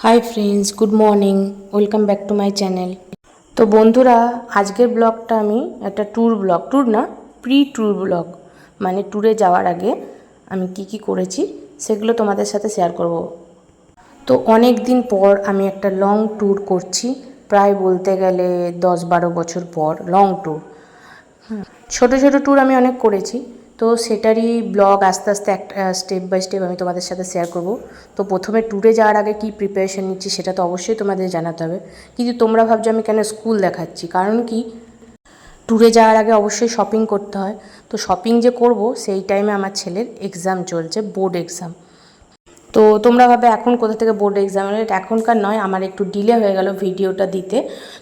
Hi friends, good morning. Welcome back to my channel. তো বন্ধুরা, আজকের ব্লগটা আমি একটা ট্যুর না, প্রি ট্যুর ব্লগ, মানে ট্যুরে যাওয়ার আগে আমি কি করেছি সেগুলো তোমাদের সাথে শেয়ার করব। তো অনেক দিন পর আমি একটা লং ট্যুর করছি, প্রায় বলতে গেলে 10-12 বছর পর লং ট্যুর। ছোট ছোট ট্যুর আমি অনেক করেছি, তো সেটারই ব্লগ আস্তে আস্তে একটা স্টেপ বাই স্টেপ আমি তোমাদের সাথে শেয়ার করব। তো প্রথমে ট্যুরে যাওয়ার আগে কী প্রিপারেশান নিচ্ছি সেটা তো অবশ্যই তোমাদের জানাতে হবে। কিন্তু তোমরা ভাবছো আমি কেন স্কুল দেখাচ্ছি, কারণ কি, ট্যুরে যাওয়ার আগে অবশ্যই শপিং করতে হয়। তো শপিং যে করব সেই টাইমে আমার ছেলের এক্সাম চলছে, বোর্ড এক্সাম। তো তোমরা ভাবে এখন কোথা থেকে বোর্ড এক্সাম, এটা এখনকার নয়, আমার একটু ডিলে হয়ে গেল ভিডিওটা দিতে।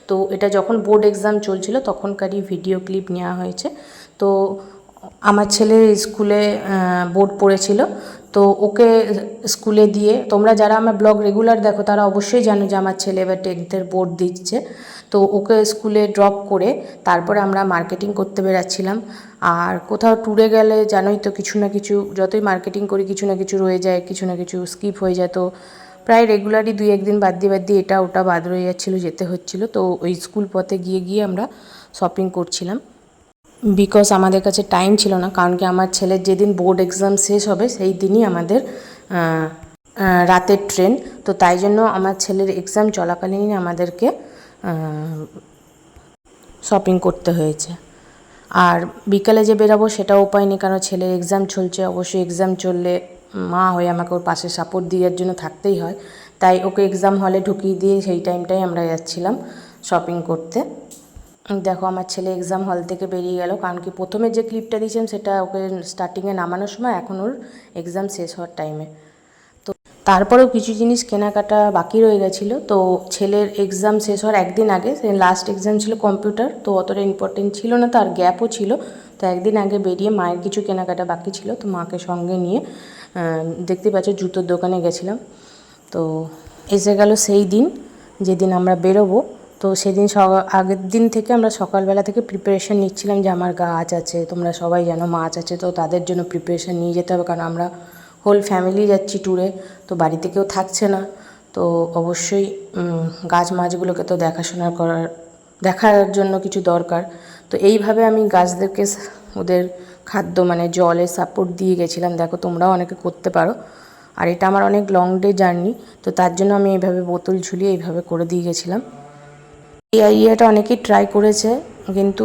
তো এটা যখন বোর্ড এক্সাম চলছিল তখনকারই ভিডিও ক্লিপ নেওয়া হয়েছে। তো আমার ছেলের স্কুলে বোর্ড পড়েছিল, তো ওকে স্কুলে দিয়ে, তোমরা যারা আমার ব্লগ রেগুলার দেখো তারা অবশ্যই জানো যে আমার ছেলে এবার 10th বোর্ড দিচ্ছে। তো ওকে স্কুলে ড্রপ করে তারপরে আমরা মার্কেটিং করতে বেরাচ্ছিলাম। আর কোথাও ট্যুরে গেলে জানোই তো, কিছু না কিছু, যতই মার্কেটিং করি কিছু না কিছু রয়ে যায়, কিছু না কিছু স্কিপ হয়ে যায়। তো প্রায় রেগুলারই 2-1 দিন বাদ দিয়ে এটা ওটা বাদ রয়ে যাচ্ছিলো, যেতে হচ্ছিলো। তো ওই স্কুল পথে গিয়ে আমরা শপিং করছিলাম, বিকজ আমাদের কাছে টাইম ছিল না। কারণ কি, আমার ছেলের যেদিন বোর্ড এক্সাম শেষ হবে সেই দিনই আমাদের রাতের ট্রেন। তো তাই জন্য আমার ছেলের এক্সাম চলাকালীনই আমাদেরকে শপিং করতে হয়েছে। আর বিকালে যে বেরাবো সেটাও উপায় নেই, কারণ ছেলের এক্সাম চলছে। অবশ্যই এক্সাম চললে মা হয়ে আমাকে ওর পাশে সাপোর্ট দেওয়ার জন্য থাকতেই হয়। তাই ওকে এক্সাম হলে ঢুকিয়ে দিয়ে সেই টাইমটাই আমরা যাচ্ছিলাম শপিং করতে। দেখো আমার ছেলে এক্সাম হল থেকে বেরিয়ে গেল, কারণ কি প্রথমে যে ক্লিপটা দিয়েছিলাম সেটা ওকে স্টার্টিংয়ে নামানোর সময়, এখন ওর এক্সাম শেষ হওয়ার টাইমে। তো তারপরেও কিছু জিনিস কেনাকাটা বাকি রয়ে গেছিলো। তো ছেলের এক্সাম শেষ হওয়ার একদিন আগে, সে লাস্ট এক্সাম ছিল কম্পিউটার, তো অতটা ইম্পর্টেন্ট ছিল না, তার গ্যাপও ছিল। তো একদিন আগে বেরিয়ে মায়ের কিছু কেনাকাটা বাকি ছিল, তো মাকে সঙ্গে নিয়ে দেখতে পাচ্ছ জুতোর দোকানে গেছিলাম। তো এসে গেল সেই দিন যেদিন আমরা বেরোবো। তো সেদিন আগের দিন থেকে আমরা সকালবেলা থেকে প্রিপারেশান নিচ্ছিলাম যে আমার গাছ আছে, তোমরা সবাই জানো মাছ আছে, তো তাদের জন্য প্রিপারেশান নিয়ে যেতে হবে, কারণ আমরা হোল ফ্যামিলি যাচ্ছি ট্যুরে। তো বাড়িতে কেউ থাকছে না, তো অবশ্যই গাছ মাছগুলোকে তো দেখার জন্য কিছু দরকার। তো এইভাবে আমি গাছদেরকে ওদের খাদ্য মানে জলে সাপোর্ট দিয়ে গেছিলাম। দেখো তোমরাও অনেকে করতে পারো। আর এটা আমার অনেক লং ডে জার্নি, তো তার জন্য আমি এইভাবে বোতল ঝুলিয়ে এইভাবে করে দিয়ে গেছিলাম। এই আইডিয়াটা অনেকেই ট্রাই করেছে, কিন্তু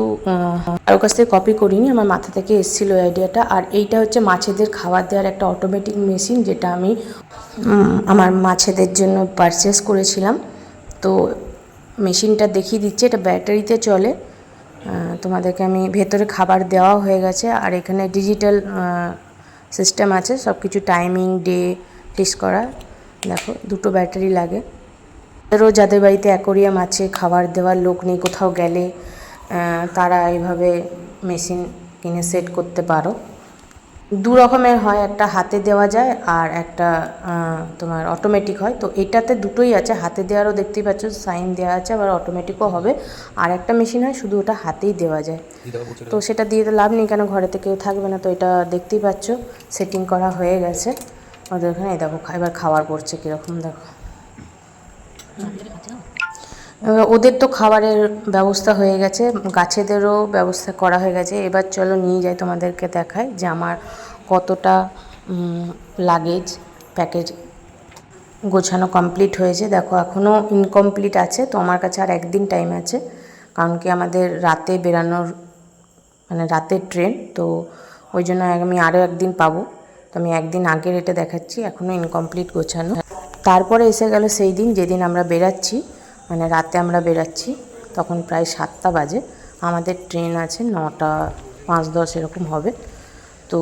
কারোর কাছ থেকে কপি করিনি, আমার মাথা থেকে এসেছিলো এই আইডিয়াটা। আর এইটা হচ্ছে মাছেদের খাবার দেওয়ার একটা অটোমেটিক মেশিন, যেটা আমি আমার মাছেদের জন্য পারচেস করেছিলাম। তো মেশিনটা দেখিয়ে দিচ্ছে, এটা ব্যাটারিতে চলে। তোমাদেরকে আমি ভেতরে খাবার দেওয়া হয়ে গেছে, আর এখানে ডিজিটাল সিস্টেম আছে, সব কিছু টাইমিং ডে লিস্ট করা। দেখো 2টো ব্যাটারি লাগে। যাদের বাড়িতে অ্যাকোরিয়াম আছে, খাবার দেওয়ার লোক নেই কোথাও গেলে, তারা এইভাবে মেশিন কিনে সেট করতে পারো। 2 রকমের হয়, একটা হাতে দেওয়া যায় আর একটা তোমার অটোমেটিক হয়। তো এটাতে দুটোই আছে, হাতে দেওয়ারও দেখতেই পাচ্ছ সাইন দেওয়া আছে, আবার অটোমেটিকও হবে। আর একটা মেশিন হয় শুধু ওটা হাতেই দেওয়া যায়। তো সেটা দিয়ে তো লাভ নেই, কেন ঘরেতে কেউ থাকবে না। তো এটা দেখতেই পাচ্ছ সেটিং করা হয়ে গেছে ওদের ওখানে। দেখো এবার খাবার পড়ছে কীরকম, দেখো। ওদের তো খাবারের ব্যবস্থা হয়ে গেছে, গাছেদেরও ব্যবস্থা করা হয়ে গেছে। এবার চলো নিয়ে যাই, তোমাদেরকে দেখাই যে আমার কতটা লাগেজ প্যাকেজ গোছানো কমপ্লিট হয়েছে। দেখো এখনও ইনকমপ্লিট আছে, তো আমার কাছে আর একদিন টাইম আছে, কারণ কি আমাদের রাতে বেরানোর মানে রাতের ট্রেন। তো ওই জন্য আমি আরও একদিন পাবো। তো আমি একদিন আগের এটা দেখাচ্ছি, এখনও ইনকমপ্লিট গোছানো। তারপরে এসে গেল সেই দিন যেদিন আমরা বেরাচ্ছি, মানে রাতে আমরা বেরাচ্ছি, তখন প্রায় 7টা বাজে। আমাদের ট্রেন আছে 9টা 5-10 এরকম হবে। তো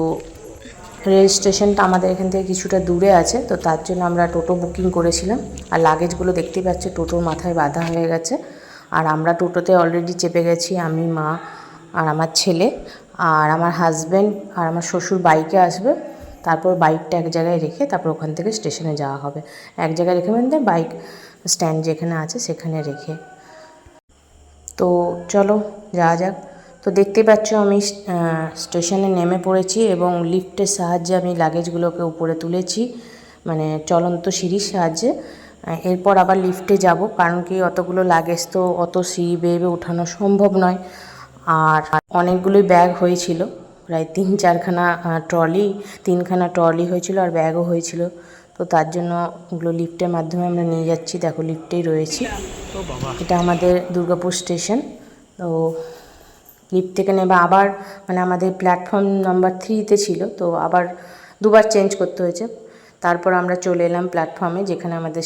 রেল স্টেশনটা আমাদের এখান থেকে কিছুটা দূরে আছে, তো তার জন্য আমরা টোটো বুকিং করেছিলাম। আর লাগেজগুলো দেখতেই পাচ্ছি টোটোর মাথায় বাঁধা হয়ে গেছে। আর আমরা টোটোতে অলরেডি চেপে গেছি, আমি, মা আর আমার ছেলে আর আমার হাজব্যান্ড আর আমার শ্বশুর বাইকে আসবে। তারপর বাইকটা এক জায়গায় রেখে তারপর ওখান থেকে স্টেশনে যাওয়া হবে। এক জায়গায় রেখে মানে বাইক স্ট্যান্ড যেখানে আছে সেখানে রেখে। তো চলো যাওয়া যাক। তো দেখতে পাচ্ছ আমি স্টেশনে নেমে পড়েছি এবং লিফটের সাহায্যে আমি লাগেজগুলোকে উপরে তুলেছি, মানে চলন্ত সিঁড়ির সাহায্যে। এরপর আবার লিফটে যাব, কারণ কি অতগুলো লাগেজ তো অত সিঁড়ি বেয়ে বেয়ে ওঠানো সম্ভব নয়। আর অনেকগুলোই ব্যাগ হয়েছিল, প্রায় 3-4খানা ট্রলি, 3খানা ট্রলি হয়েছিল আর ব্যাগও হয়েছিল। তো তার জন্য ওগুলো লিফটের মাধ্যমে আমরা নিয়ে যাচ্ছি। দেখো লিফটেই রয়েছি। এটা আমাদের দুর্গাপুর স্টেশন। তো লিফট থেকে নেবে আবার, মানে আমাদের প্ল্যাটফর্ম নাম্বার 3-তে ছিল, তো আবার দুবার চেঞ্জ করতে হয়েছে। তারপর আমরা চলে এলাম প্ল্যাটফর্মে, যেখানে আমাদের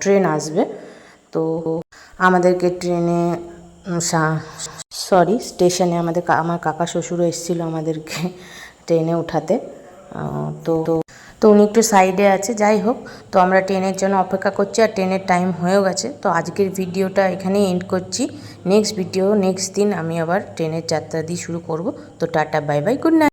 ট্রেন আসবে। তো আমাদেরকে স্টেশনে আমার কাকা শ্বশুরও এসেছিলো আমাদেরকে ট্রেনে উঠাতে। তো তো উনি একটু সাইডে আছে, যাই হোক। তো আমরা ট্রেনের জন্য অপেক্ষা করছি, আর ট্রেনের টাইম হয়েও গেছে। তো আজকের ভিডিওটা এখানেই এন্ড করছি। নেক্সট দিন আমি আবার ট্রেনের যাত্রা দিয়ে শুরু করব। তো tata, bye bye, good night.